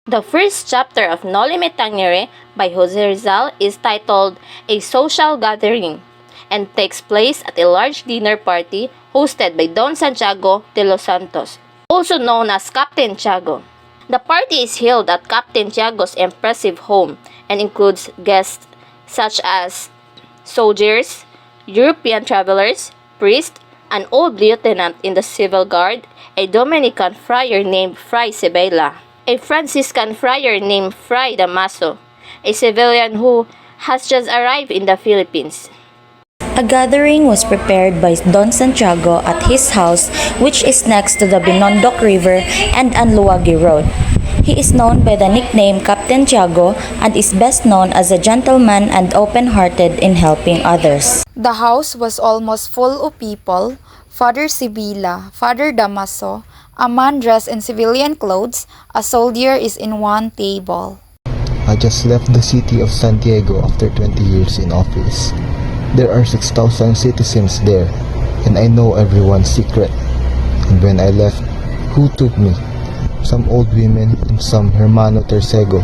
The first chapter of NOLI TANGERE by Jose Rizal is titled A Social Gathering and takes place at a large dinner party hosted by Don Santiago de los Santos, also known as Captain Tiago. The party is held at Captain Tiago's impressive home and includes guests such as soldiers, European travelers, priests, an old lieutenant in the civil guard, a Dominican friar named Fray Sebela, a Franciscan friar named Fray Damaso, a civilian who has just arrived in the Philippines. A gathering was prepared by Don Santiago at his house, which is next to the Binondok River and Anluwagi Road. He is known by the nickname Captain Tiago and is best known as a gentleman and open-hearted in helping others. The house was almost full of people. Father Sibila, Father Damaso, a man dressed in civilian clothes, a soldier is in one table. I just left the city of San Diego after 20 years in office. There are 6,000 citizens there, and I know everyone's secret. And when I left, who took me? Some old women and some Hermano Tercego,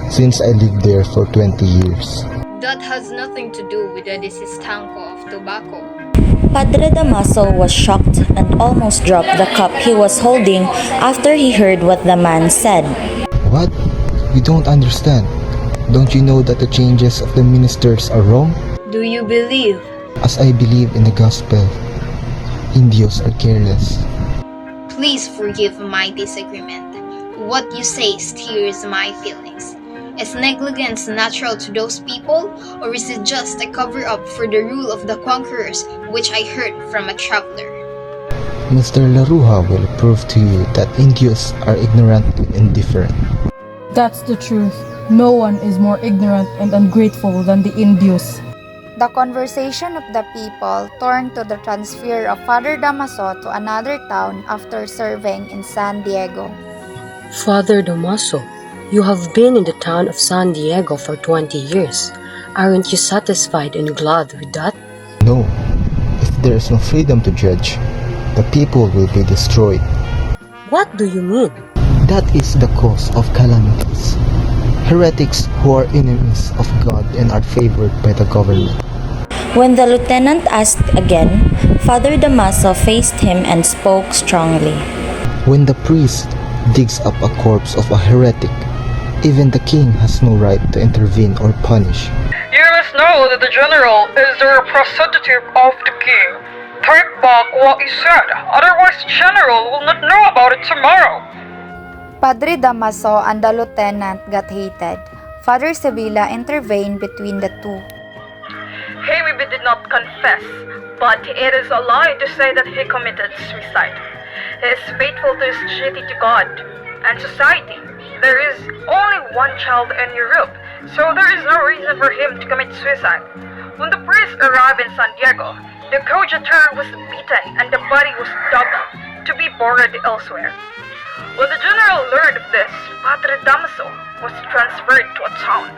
since I lived there for 20 years. That has nothing to do with the disistanco of tobacco. Padre Damaso was shocked and almost dropped the cup he was holding after he heard what the man said. What? You don't understand. Don't you know that the changes of the ministers are wrong? Do you believe? As I believe in the gospel, Indios are careless. Please forgive my disagreement. What you say stirs my feelings. Is negligence natural to those people, or is it just a cover-up for the rule of the conquerors, which I heard from a traveler? Mr. Laruja will prove to you that Indios are ignorant and indifferent. That's the truth. No one is more ignorant and ungrateful than the Indios. The conversation of the people turned to the transfer of Father Damaso to another town after serving in San Diego. Father Damaso, you have been in the town of San Diego for 20 years. Aren't you satisfied and glad with that? No. If there is no freedom to judge, the people will be destroyed. What do you mean? That is the cause of calamities. Heretics who are enemies of God and are favored by the government. When the lieutenant asked again, Father Damaso faced him and spoke strongly. When the priest digs up a corpse of a heretic, even the king has no right to intervene or punish. You must know that the general is the representative of the king. Take back what you said, otherwise the general will not know about it tomorrow. Padre Damaso and the lieutenant got heated. Father Sevilla intervened between the two. He maybe did not confess, but it is a lie to say that he committed suicide. He is faithful to his duty to God and society. There is only one child in Europe, so there is no reason for him to commit suicide. When the priest arrived in San Diego, the coadjutor was beaten and the body was dug up to be buried elsewhere. When the general learned of this, Padre Damaso was transferred to a town.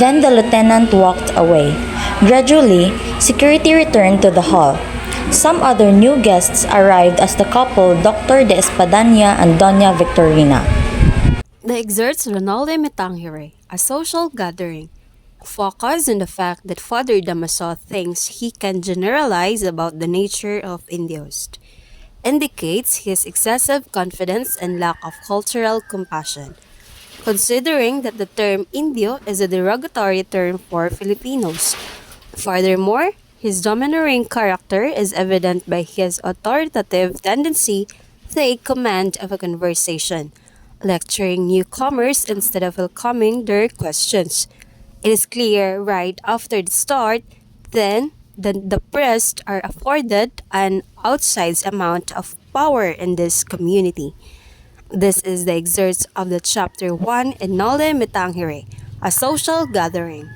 Then the lieutenant walked away. Gradually, security returned to the hall. Some other new guests arrived as the couple Dr. de Espadanya and Doña Victorina. The excerpts Ronaldo Metangere, a social gathering, focus on the fact that Father Damaso thinks he can generalize about the nature of Indios, indicates his excessive confidence and lack of cultural compassion, considering that the term Indio is a derogatory term for Filipinos. Furthermore, his domineering character is evident by his authoritative tendency to take command of a conversation, lecturing newcomers instead of welcoming their questions. It is clear right after the start, then, that the priests are afforded an outsized amount of power in this community. This is the excerpts of the chapter 1 in Nole Metangere, a social gathering.